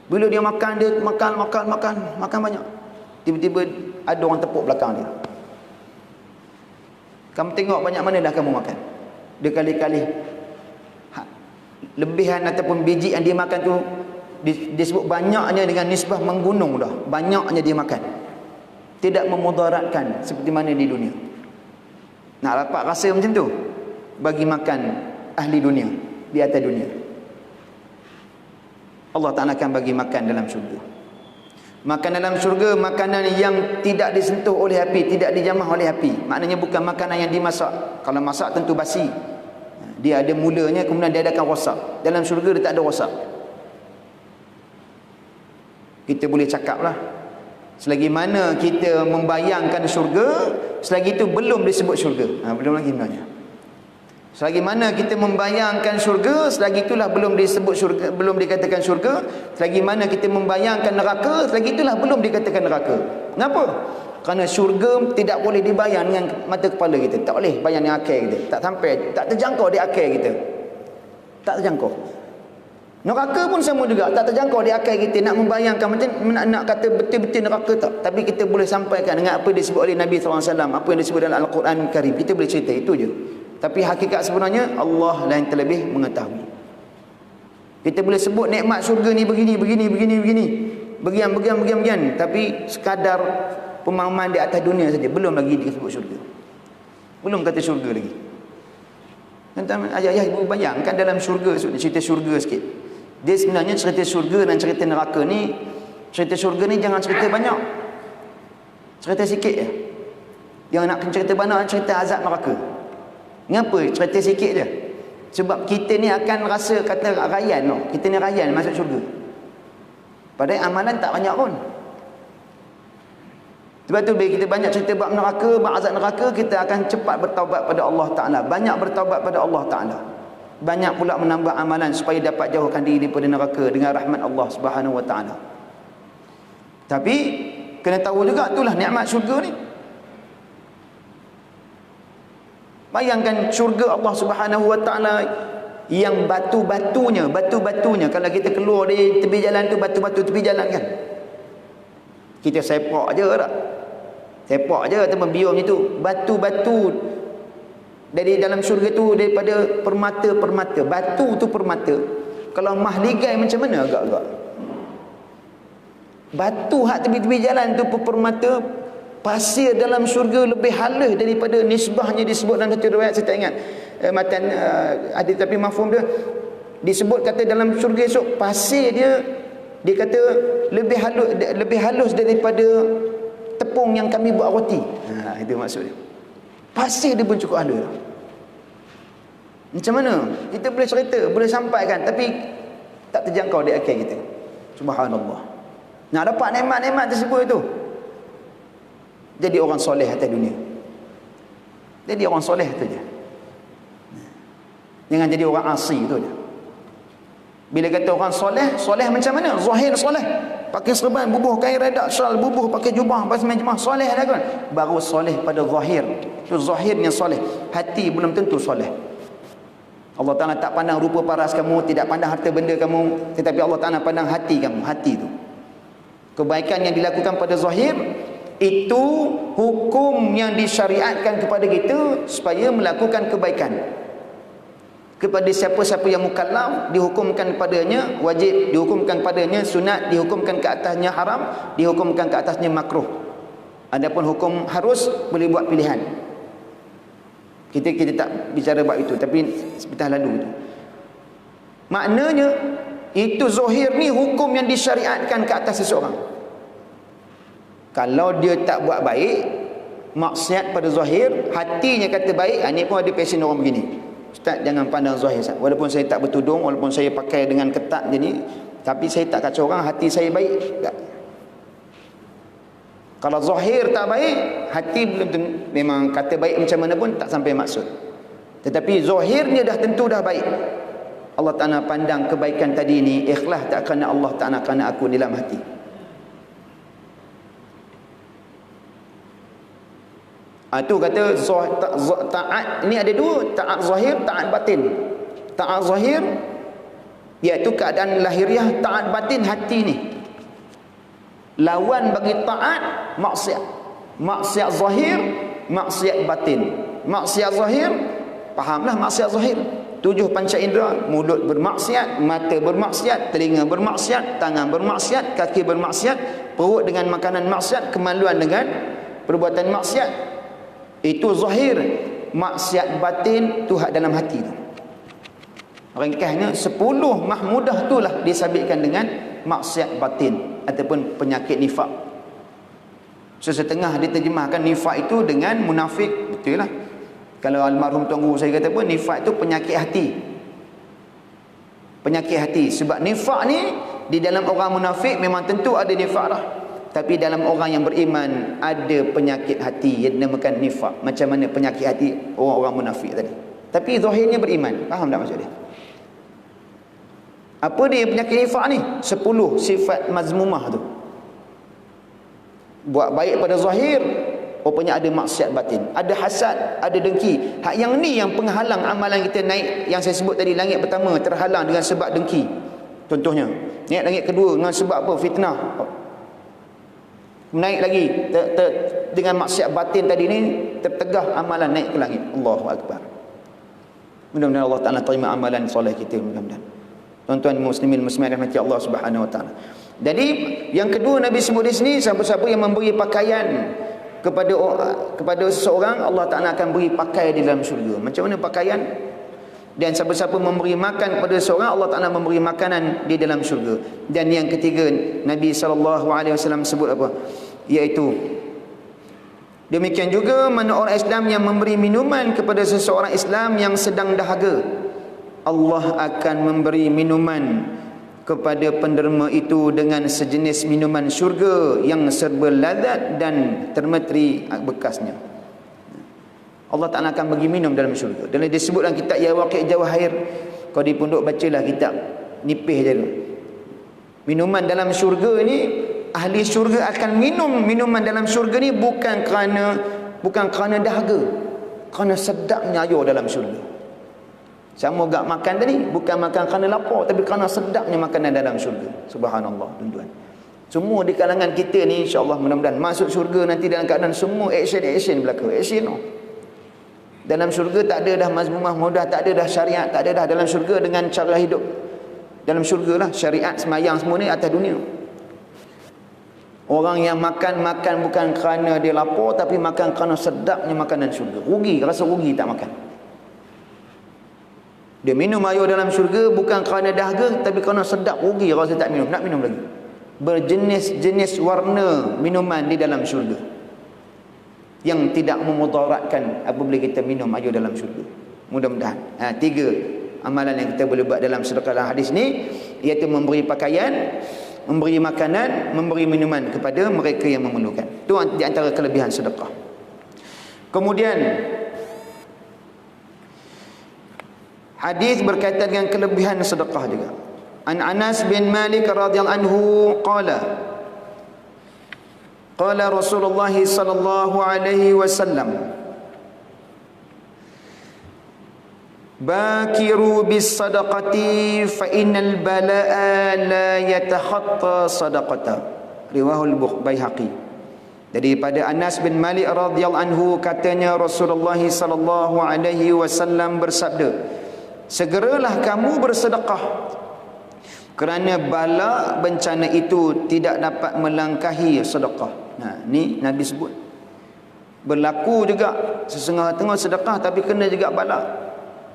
Bila dia makan, dia makan banyak. Tiba-tiba ada orang tepuk belakang dia. Kamu tengok banyak mana dah kamu makan? Dia kali-kali lebihan ataupun biji yang dia makan tu disebut banyaknya dengan nisbah menggunung dah. Banyaknya dia makan. Tidak memudaratkan seperti mana di dunia. Nak dapat rasa macam tu? Bagi makan ahli dunia di atas dunia. Allah Ta'ala akan bagi makan dalam syurga. Makan dalam syurga, makanan yang tidak disentuh oleh api, tidak dijamah oleh api. Maknanya bukan makanan yang dimasak. Kalau masak tentu basi. Dia ada mulanya, kemudian dia akan rosak. Dalam syurga dia tak ada rosak. Kita boleh cakap lah. Selagi mana kita membayangkan syurga, selagi itu belum disebut syurga. Belum lagi sebenarnya. Selagi mana kita membayangkan syurga, selagi itulah belum disebut syurga, belum dikatakan syurga. Selagi mana kita membayangkan neraka, selagi itulah belum dikatakan neraka. Kenapa? Kerana syurga tidak boleh dibayang dengan mata kepala kita. Tak boleh bayang dengan akal kita. Tak sampai, tak terjangkau di akal kita. Tak terjangkau. Neraka pun sama juga, tak terjangkau di akal kita. Nak membayangkan macam nak kata betul-betul neraka tak. Tapi kita boleh sampaikan dengan apa yang disebut oleh Nabi SAW, apa yang disebut dalam Al-Quran Karim. Kita boleh cerita, itu je. Tapi hakikat sebenarnya Allah lah yang terlebih mengetahui. Kita boleh sebut nikmat syurga ni begini. Bagian. Tapi sekadar pemahaman di atas dunia saja. Belum lagi disebut syurga. Belum kata syurga lagi. Ayah ibu bayangkan dalam syurga, cerita syurga sikit. Dia sebenarnya cerita syurga dan cerita neraka ni, cerita syurga ni jangan cerita banyak. Cerita sikit je. Yang nak cerita banyak, cerita azab neraka. Kenapa cerita sikit je? Sebab kita ni akan rasa kata rayan no. Kita ni rayan masuk syurga. Padahal amalan tak banyak pun. Sebab tu bila kita banyak cerita bab neraka, bab azab neraka, kita akan cepat bertaubat pada Allah Ta'ala. Banyak bertaubat pada Allah Ta'ala. Banyak pula menambah amalan supaya dapat jauhkan diri daripada neraka dengan rahmat Allah Subhanahu Wa Ta'ala. Tapi kena tahu juga itulah nikmat syurga ni. Bayangkan syurga Allah Subhanahu Wa Ta'ala yang batu-batunya kalau kita keluar di tepi jalan tu, batu-batu tepi jalan kan, kita sepak je tak? Sepak je ataupun biar macam tu. Batu-batu dari dalam syurga tu daripada permata-permata. Batu tu permata. Kalau mahligai macam mana agak-agak? Batu hak tepi-tepi jalan tu permata. Pasir dalam syurga lebih halus daripada nisbahnya disebut dalam satu riwayat, saya tak ingat matan ada, tapi mafhum dia disebut kata dalam syurga esok pasir dia kata lebih halus daripada tepung yang kami buat roti. Itu maksud dia. Pasir dia pun cukup halus. Macam mana? Kita boleh cerita, boleh sampaikan, tapi tak terjangkau di akal kita. Subhanallah. Nak dapat nikmat-nikmat tersebut itu, jadi orang soleh atas dunia. Jadi orang soleh tu je. Jangan jadi orang asi tu je. Bila kata orang soleh, soleh macam mana? Zahir soleh. pakai serban, bubuh kain redak, syal, bubuh pakai jubah, pakai jemaah, soleh dah kan? Baru soleh pada zahir. Itu zahirnya soleh. Hati belum tentu soleh. Allah Ta'ala tak pandang rupa paras kamu, tidak pandang harta benda kamu, tetapi Allah Ta'ala pandang hati kamu, hati itu. Kebaikan yang dilakukan pada zahir, itu hukum yang disyariatkan kepada kita supaya melakukan kebaikan. Kepada siapa-siapa yang mukallaf, dihukumkan padanya wajib, dihukumkan padanya sunat, dihukumkan ke atasnya haram, dihukumkan ke atasnya makruh. Adapun hukum harus, boleh buat pilihan. Kita tak bicara bab itu, tapi sebentar lalu itu. Maknanya itu zahir ni hukum yang disyariatkan ke atas seseorang. Kalau dia tak buat baik, maksiat pada zahir, hatinya kata baik, ini pun ada pesen orang begini. Ustaz, jangan pandang zahir. Walaupun saya tak bertudung, walaupun saya pakai dengan ketat je ni, tapi saya tak kacau orang, hati saya baik tak? Kalau zahir tak baik, hati belum tentu, memang kata baik macam mana pun tak sampai maksud. Tetapi zahirnya dah tentu dah baik. Allah Ta'ala pandang kebaikan tadi ni ikhlas tak kerana Allah Ta'ala, kerana aku dalam hati. Itu kata taat ni ada dua, taat zahir, taat batin. Taat zahir iaitu keadaan lahiriah, taat batin hati ni. Lawan bagi taat maksiat. Maksiat zahir, maksiat batin. Maksiat zahir, fahamlah maksiat zahir. 7 panca indera, mulut bermaksiat, mata bermaksiat, telinga bermaksiat, tangan bermaksiat, kaki bermaksiat, perut dengan makanan maksiat, kemaluan dengan perbuatan maksiat. Itu zahir. Maksiat batin tu hak dalam hati tu. Ringkasnya 10 mahmudah itulah disabitkan dengan maksiat batin ataupun penyakit nifak. Sesetengah diterjemahkan nifak itu dengan munafik, betul lah. Kalau almarhum tuan guru saya kata pun nifak itu penyakit hati. Penyakit hati. Sebab nifak ni di dalam orang munafik memang tentu ada nifak lah. Tapi dalam orang yang beriman ada penyakit hati yang dinamakan nifak. Macam mana penyakit hati orang-orang munafik tadi. Tapi zahirnya beriman. Faham tak maksud dia? Apa dia penyakit nifak ni? 10 sifat mazmumah tu. Buat baik pada zahir, rupanya ada maksiat batin. Ada hasad, ada dengki. Hak yang ni yang penghalang amalan kita naik. Yang saya sebut tadi, langit pertama terhalang dengan sebab dengki. Contohnya, naik langit kedua dengan sebab apa? Fitnah. Naik lagi dengan maksiat batin tadi ni, tertegah amalan naik ke langit. Allahu Akbar. Mudah-mudahan Allah Ta'ala terima amalan soleh kita, mudah-mudahan. Tuan-tuan muslimin muslimat rahmati Allah Subhanahu Wa Ta'ala. Jadi yang kedua Nabi sebut di sini, siapa-siapa yang memberi pakaian kepada seseorang, Allah Ta'ala akan beri pakaian di dalam syurga. Macam mana pakaian? Dan siapa-siapa memberi makan kepada seorang, Allah Ta'ala memberi makanan di dalam syurga. Dan yang ketiga, Nabi SAW sebut apa? Iaitu, demikian juga mana orang Islam yang memberi minuman kepada seseorang Islam yang sedang dahaga, Allah akan memberi minuman kepada penderma itu dengan sejenis minuman syurga yang serba lazat dan termeteri bekasnya. Allah Ta'ala akan bagi minum dalam syurga. Dan disebut dalam kitab Ya Waqi' Jawahir. Kau di pondok bacalah kitab, nipih je dulu. Minuman dalam syurga ni, ahli syurga akan minum minuman dalam syurga ni bukan kerana dahaga, kerana sedapnya air dalam syurga. Sama gak makan tadi, bukan makan kerana lapar, tapi kerana sedapnya makanan dalam syurga. Subhanallah, tuan-tuan. Semua di kalangan kita ni insya-Allah mudah-mudahan masuk syurga nanti dalam keadaan semua action berlaku. Action no. Dalam syurga tak ada dah mazmumah mudah, tak ada dah syariat, tak ada dah dalam syurga dengan cara hidup. Dalam syurga lah syariat semayang semua ni atas dunia. Orang yang makan bukan kerana dia lapar, tapi makan kerana sedapnya makanan syurga. Rugi, rasa rugi tak makan. Dia minum air dalam syurga bukan kerana dahaga, tapi kerana sedap, rugi rasa tak minum, nak minum lagi. Berjenis-jenis warna minuman di dalam syurga yang tidak memudaratkan apabila kita minum air dalam syurga. Mudah-mudahan 3 amalan yang kita boleh buat dalam sedekah hadis ni, iaitu memberi pakaian, memberi makanan, memberi minuman kepada mereka yang memerlukan. Itu di antara kelebihan sedekah. Kemudian hadis berkaitan dengan kelebihan sedekah juga. An Anas bin Malik radhiyallahu anhu qala Qala Rasulullah sallallahu alaihi wasallam, bakiru bis sadaqati fa innal balaa la yatakhatta sadaqata. Riwahul Baihaqi. Daripada Anas bin Malik radhiyallahu anhu, katanya Rasulullah sallallahu alaihi wasallam bersabda, segeralah kamu bersedekah, kerana bala bencana itu tidak dapat melangkahi sedekah. Nah, ni Nabi sebut. Berlaku juga setengah-tengah sedekah tapi kena juga bala.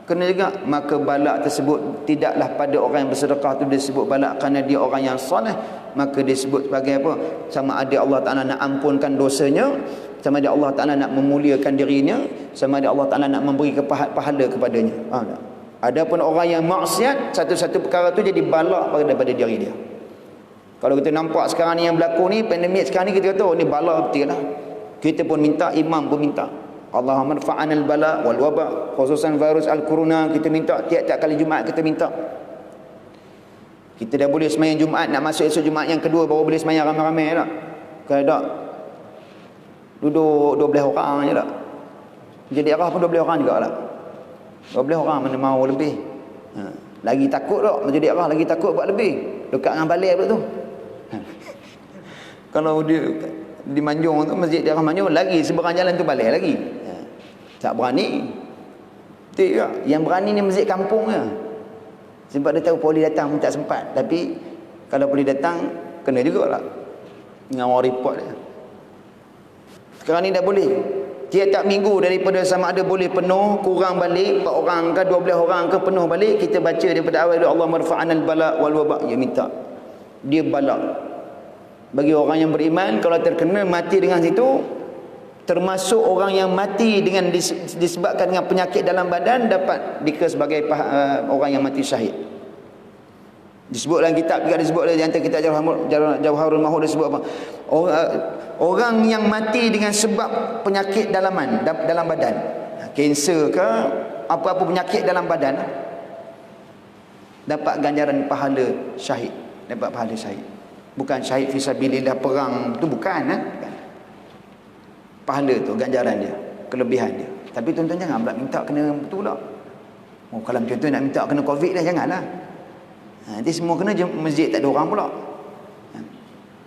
Kena juga, maka bala tersebut tidaklah pada orang yang bersedekah tu disebut bala kerana dia orang yang soleh, maka disebut sebagai apa? Sama ada Allah Ta'ala nak ampunkan dosanya, sama ada Allah Ta'ala nak memuliakan dirinya, sama ada Allah Ta'ala nak memberi pahala kepadanya. Adapun orang yang maksiat, satu-satu perkara tu jadi bala daripada diri dia. Kalau kita nampak sekarang ni yang berlaku ni, pandemik sekarang ni, kita kata oh ni bala betul lah. Kita pun minta, imam pun minta, Allahumma fa'anal bala wal waba, khususan virus al-corona, kita minta tiap-tiap kali Jumaat kita minta. Kita dah boleh sembahyang Jumaat, nak masuk esok Jumaat yang kedua baru boleh sembahyang ramai-ramai tak? Kalau tak duduk 12 orang je tak? Jadi arah pun 12 orang juga tak? 12 orang mana mau lebih. Lagi takut tak menjadi arah, lagi takut buat lebih. Dekat dengan balik pula tu. Kalau dia di Manjung tu, masjid di arah Manjung, lagi seberang jalan tu balik lagi. Tak berani. Betul tak? Yang berani ni masjid kampung je. Sebab dia tahu polis datang pun tak sempat. Tapi kalau polis datang, kena juga lah dengan orang report dia. Sekarang ni dah boleh. Tiap-tiap minggu daripada sama ada boleh penuh, kurang balik 4 orang ke 12 orang ke penuh balik, kita baca daripada awal Allah marfa'anal bala wal waba. Dia minta. Dia bala. Bagi orang yang beriman, kalau terkena mati dengan situ, termasuk orang yang mati dengan disebabkan dengan penyakit dalam badan, dapat dikira sebagai orang yang mati syahid. Disebut dalam kitab juga, disebut di antara kitab Jawharul Mahur, disebut apa? Orang yang mati dengan sebab penyakit dalam badan, kanser ke apa-apa penyakit dalam badan, dapat ganjaran pahala syahid, dapat pahala syahid. Bukan syahid fisabilillah perang tu, bukan bukan. Pahala tu, ganjaran dia, kelebihan dia. Tapi tuan-tuan jangan pula minta kena betul pula. Oh, kalau macam tu nak minta kena COVID dah, janganlah. Nanti semua kena je, masjid tak ada orang pula.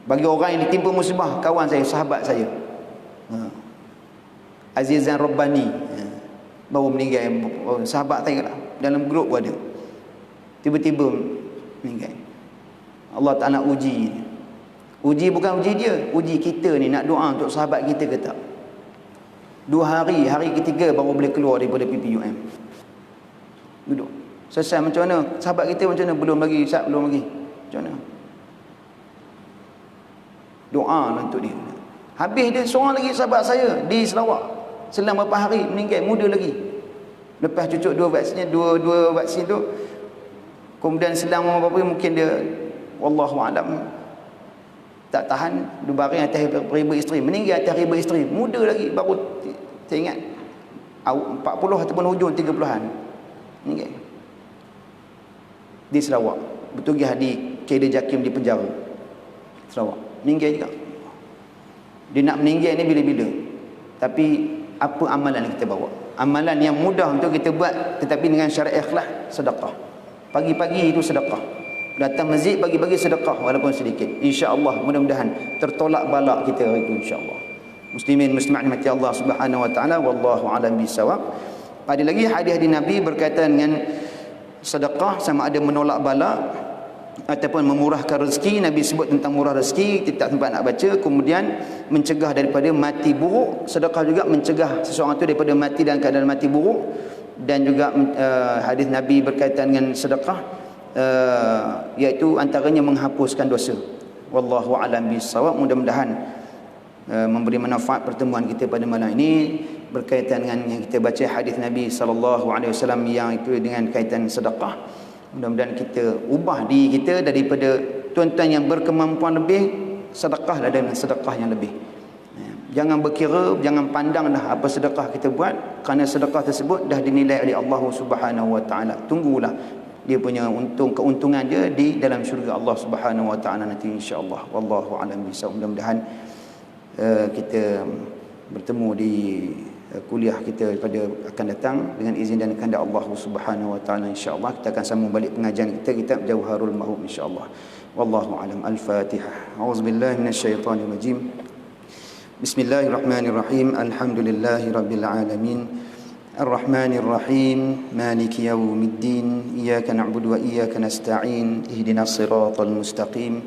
Bagi orang yang ditimpa musibah, kawan saya, sahabat saya, Azizan Rabbani, baru meninggal, sahabat saya lah, dalam grup pun ada. Tiba-tiba meninggal. Allah tak nak uji. Uji bukan uji dia, uji kita ni nak doa untuk sahabat kita ke tak. 2 hari, hari ketiga baru boleh keluar daripada PPUM. Duduk. Selesai macam mana? Sahabat kita macam mana? Belum lagi, Ustaz, belum lagi. Macam mana? Doa lah untuk dia. Habis dia seorang lagi sahabat saya di Sarawak, selang beberapa hari meninggal, muda lagi. Lepas cucuk 2 vaksin, dua vaksin tu, kemudian selang beberapa hari mungkin dia, wallahu alam, tak tahan, dia baring atas riba isteri, meninggal atas riba isteri, muda lagi, baru saya ingat 40 ataupun hujung 30-an meninggal di Sarawak. Bertugas di Kedah Jakim di penjara Sarawak, meninggal juga. Dia nak meninggal ni bila-bila. Tapi apa amalan yang kita bawa? Amalan yang mudah untuk kita buat, tetapi dengan syarat ikhlas, sedekah. Pagi-pagi itu sedekah, datang masjid bagi-bagi sedekah walaupun sedikit. Insya-Allah mudah-mudahan tertolak balak kita hari itu, insya-Allah. Muslimin muslimat mati Allah Subhanahu wa taala, wallahu alam bisawab. Ada lagi hadis di Nabi berkaitan dengan sedekah, sama ada menolak bala ataupun memurahkan rezeki. Nabi sebut tentang murah rezeki, kita tak sempat nak baca. Kemudian mencegah daripada mati buruk. Sedekah juga mencegah seseorang itu daripada mati dalam keadaan mati buruk. Dan juga hadis Nabi berkaitan dengan sedekah, iaitu antaranya menghapuskan dosa. Wallahu a'lam bissawab. Mudah-mudahan memberi manfaat pertemuan kita pada malam ini berkaitan dengan yang kita baca hadis Nabi sallallahu alaihi wasallam yang itu dengan kaitan sedekah. Mudah-mudahan kita ubah diri kita daripada tuan-tuan yang berkemampuan lebih, sedekahlah dengan sedekah yang lebih. Jangan berkira, jangan pandang dah apa sedekah kita buat, kerana sedekah tersebut dah dinilai oleh Allah Subhanahu wa taala. Tunggulah dia punya keuntungan dia di dalam syurga Allah Subhanahu wa taala nanti, insya-Allah. Wallahu a'lam bishawab. Mudah-mudahan kita bertemu di kuliah kita pada akan datang dengan izin dan kehendak Allah Subhanahu wa taala. Insya-Allah kita akan sambung balik pengajian kita kitab Jauharul Mahum insya-Allah. Wallahu alam. Al-Fatihah. Auzubillahi minasyaitonir rajim. Bismillahirrahmanirrahim. Alhamdulillahirabbil alamin. Ar-Rahmanir Rahim. Maliki yaumiddin. Iyyaka na'budu wa iyyaka nasta'in. Ihdinas siratal mustaqim.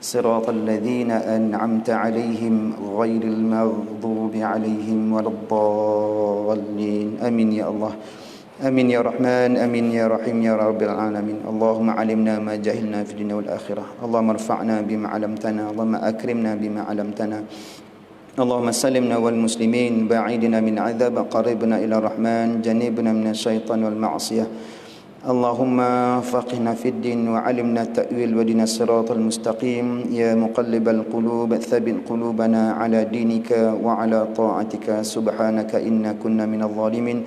صراط الذين أنعمت عليهم غير المغضوب عليهم ولا الضالين آمين يا الله آمين يا رحمن آمين يا رحيم يا رب العالمين اللهم علمنا ما جهلنا في الدنيا والآخرة اللهم ارفعنا بما علمتنا اللهم أكرمنا بما علمتنا اللهم سلمنا والمسلمين بعيدنا من عذاب قربنا إلى الرحمن جنبنا من الشيطان والمعصية اللهم فقهنا في الدين وعلمنا التأويل ودنا الصراط المستقيم يا مقلب القلوب ثبت قلوبنا على دينك وعلى طاعتك سبحانك إنا كنا من الظالمين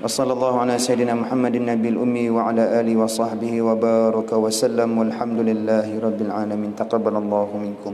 وصلى الله على سيدنا محمد النبي الأمي وعلى آله وصحبه وبارك وسلم والحمد لله رب العالمين تقبل الله منكم